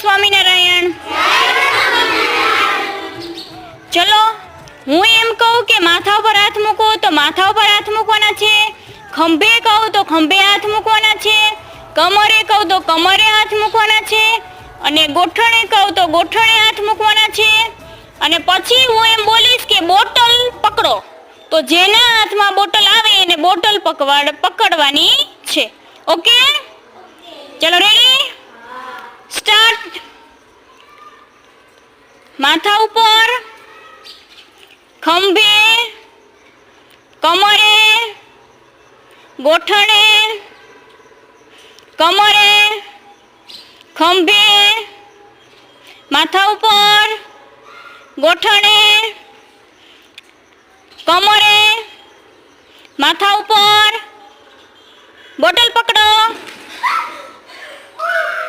સ્વામિનારાયણ। ચલો હું એમ કહું કે માથા ઉપર હાથ મૂકો તો માથા ઉપર હાથ મૂકવાના છે, ખંભે કહું તો ખંભે હાથ મૂકવાના છે, કમરે કહું તો કમરે હાથ મૂકવાના છે, અને ગોઠણે કહું તો ગોઠણે હાથ મૂકવાના છે। અને પછી હું એમ બોલીશ કે બોટલ પકડો તો જેના હાથમાં બોટલ આવે એને બોટલ પકડવાની છે। ઓકે, ચલો રેડી, સ્ટાર્ટ। માથા ઉપર, ખંભે, કમરે, ગોઠણે, કમરે, ખંભે, માથા ઉપર, ગોઠણે, કમરે, માથા ઉપર, બોટલ પકડો।